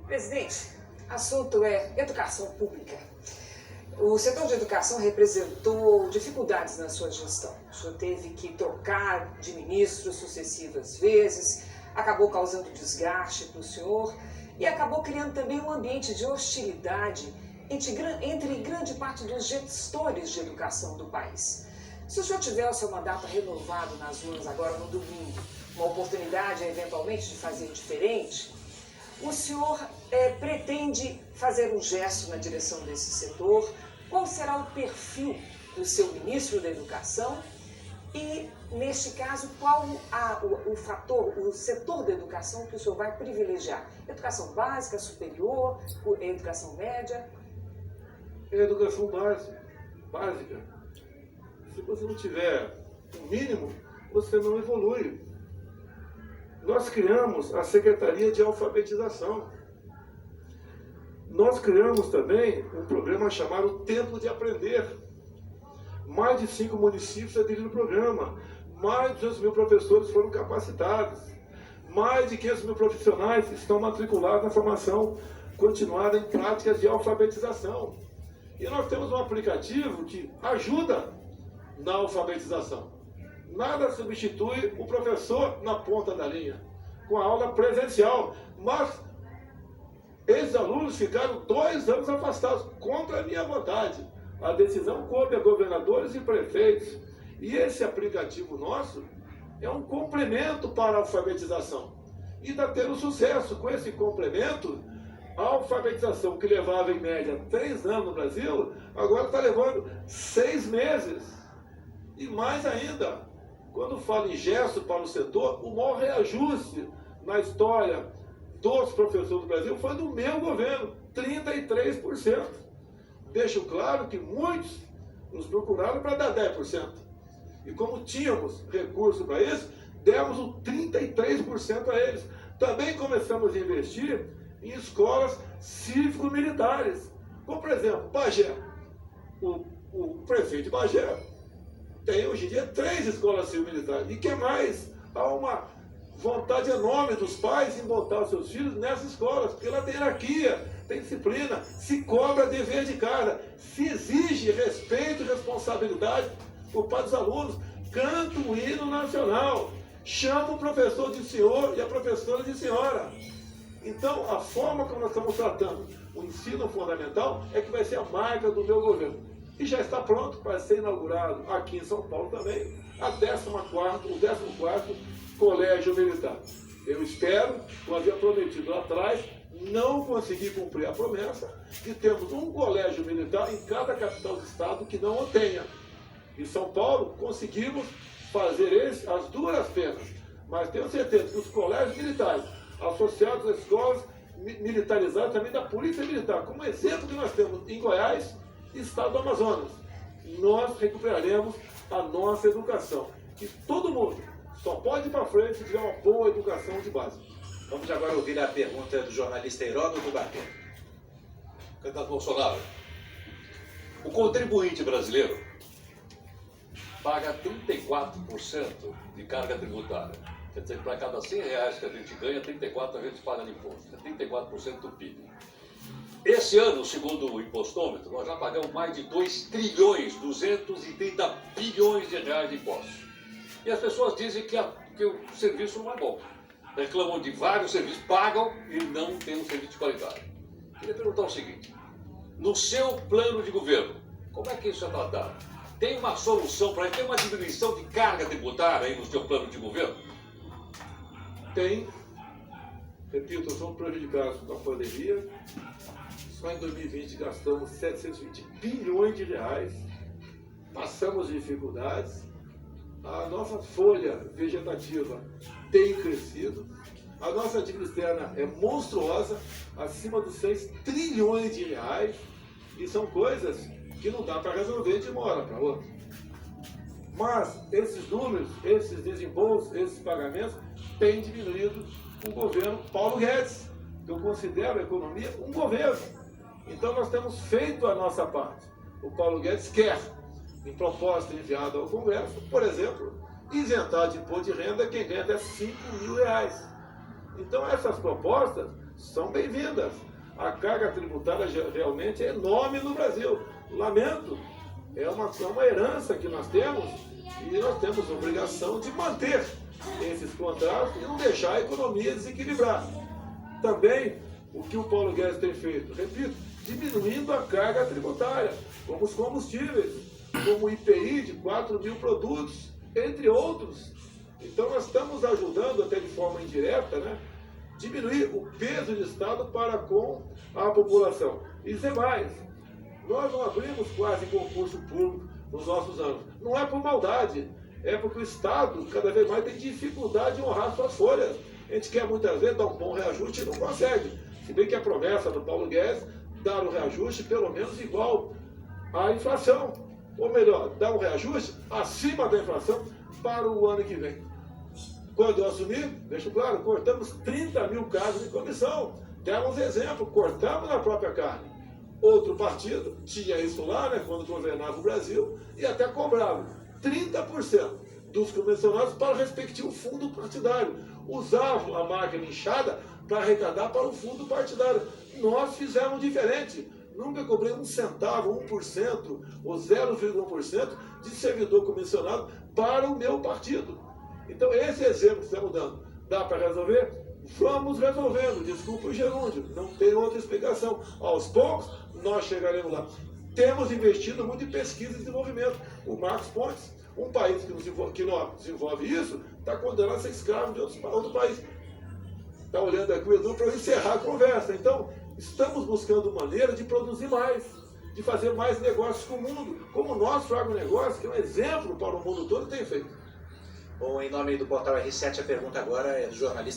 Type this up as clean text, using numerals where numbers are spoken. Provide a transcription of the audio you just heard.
Presidente, assunto é educação pública. O setor de educação representou dificuldades na sua gestão. O senhor teve que trocar de ministros sucessivas vezes, acabou causando desgaste para o senhor e acabou criando também um ambiente de hostilidade entre grande parte dos gestores de educação do país. Se o senhor tiver o seu mandato renovado nas urnas agora no domingo, uma oportunidade eventualmente de fazer diferente, o senhor pretende fazer um gesto na direção desse setor? Qual será o perfil do seu ministro da Educação? E, neste caso, qual o setor da educação que o senhor vai privilegiar? Educação básica, superior, educação média? Educação básica. Se você não tiver o mínimo, você não evolui. Nós criamos a Secretaria de Alfabetização. Nós criamos também um programa chamado Tempo de Aprender. Mais de 5 municípios aderiram ao programa. Mais de 200 mil professores foram capacitados. Mais de 500 mil profissionais estão matriculados na formação continuada em práticas de alfabetização. E nós temos um aplicativo que ajuda na alfabetização. Nada substitui o professor na ponta da linha, com a aula presencial. Mas esses alunos ficaram 2 anos afastados, contra a minha vontade. A decisão coube a governadores e prefeitos. E esse aplicativo nosso é um complemento para a alfabetização. E está tendo sucesso. Com esse complemento, a alfabetização que levava em média 3 anos no Brasil, agora está levando 6 meses. E mais ainda, quando falo em gesto para o setor, o maior reajuste na história dos professores do Brasil foi do meu governo, 33%. Deixo claro que muitos nos procuraram para dar 10%. E como tínhamos recurso para isso, demos o 33% a eles. Também começamos a investir em escolas cívico-militares. Como, por exemplo, Bagé. O prefeito de Bagé tem hoje em dia 3 escolas cívico-militares. E que mais? Há uma vontade enorme dos pais em botar os seus filhos nessas escolas, porque lá tem hierarquia, tem disciplina, se cobra dever de casa, se exige respeito e responsabilidade por parte dos alunos, canta o hino nacional, chama o professor de senhor e a professora de senhora. Então, a forma como nós estamos tratando o ensino fundamental é que vai ser a marca do meu governo. E já está pronto para ser inaugurado aqui em São Paulo também o 14º Colégio Militar. Eu espero, como havia prometido lá atrás, não consegui cumprir a promessa de termos um colégio militar em cada capital do estado que não o tenha. Em São Paulo, conseguimos fazer as duras penas, mas tenho certeza que os colégios militares, associados às escolas militarizadas também da Polícia Militar, como exemplo que nós temos em Goiás e estado do Amazonas, nós recuperaremos a nossa educação. E todo mundo só pode ir para frente se tiver uma boa educação de base. Vamos agora ouvir a pergunta do jornalista Heródoto Barbeiro. Candidato Bolsonaro, o contribuinte brasileiro paga 34% de carga tributária. Quer dizer, para cada R$100 que a gente ganha, 34% a gente paga de imposto. É 34% do PIB. Esse ano, segundo o impostômetro, nós já pagamos mais de 2.230 bilhões de reais de impostos. E as pessoas dizem que o serviço não é bom. Reclamam de vários serviços, pagam e não tem um serviço de qualidade. Queria perguntar o seguinte: no seu plano de governo, como é que isso é tratado? Tem uma solução para ter uma diminuição de carga tributária aí no seu plano de governo? Tem. Repito, somos prejudicados com a pandemia. Só em 2020 gastamos 720 bilhões de reais. Passamos dificuldades. A nossa folha vegetativa tem crescido. A nossa dívida externa é monstruosa, acima dos 6 trilhões de reais. E são coisas que não dá para resolver de uma hora para outra. Mas esses números, esses desembolsos, esses pagamentos têm diminuído o governo Paulo Guedes, que eu considero a economia um governo. Então nós temos feito a nossa parte. O Paulo Guedes quer, em proposta enviada ao Congresso, por exemplo, isentar de imposto de renda quem ganha até R$5.000. Então essas propostas são bem-vindas. A carga tributária realmente é enorme no Brasil. Lamento, é uma herança que nós temos e nós temos a obrigação de manter esses contratos e não deixar a economia desequilibrar. Também, o que o Paulo Guedes tem feito, repito, diminuindo a carga tributária, como os combustíveis, como o IPI de 4 mil produtos, entre outros. Então nós estamos ajudando, até de forma indireta, né, diminuir o peso do Estado para com a população. E dizer mais, nós não abrimos quase concurso público nos nossos anos. Não é por maldade, é porque o Estado cada vez mais tem dificuldade de honrar suas folhas. A gente quer muitas vezes dar um bom reajuste e não consegue. Se bem que a promessa do Paulo Guedes dar um reajuste pelo menos igual à inflação. Ou melhor, dar um reajuste acima da inflação para o ano que vem. Quando eu assumi, deixo claro, cortamos 30 mil casos de comissão. Demos exemplo, cortamos na própria carne. Outro partido tinha isso lá, né, quando governava o Brasil, e até cobrava 30% dos comissionados para o respectivo fundo partidário. Usavam a máquina inchada para arrecadar para o fundo partidário. Nós fizemos diferente. Nunca cobrei 1 centavo, 1% ou 0,1% de servidor comissionado para o meu partido. Então, esse exemplo que estamos dando, dá para resolver? Vamos resolvendo. Desculpa o gerúndio, não tem outra explicação. Aos poucos, nós chegaremos lá. Temos investido muito em pesquisa e desenvolvimento. O Marcos Pontes, um país que não desenvolve isso, está condenado a ser escravo de outro país. Está olhando aqui o Edu para encerrar a conversa. Então, estamos buscando maneira de produzir mais, de fazer mais negócios com o mundo, como o nosso agronegócio, que é um exemplo para o mundo todo, tem feito. Bom, em nome do portal R7, a pergunta agora é do jornalista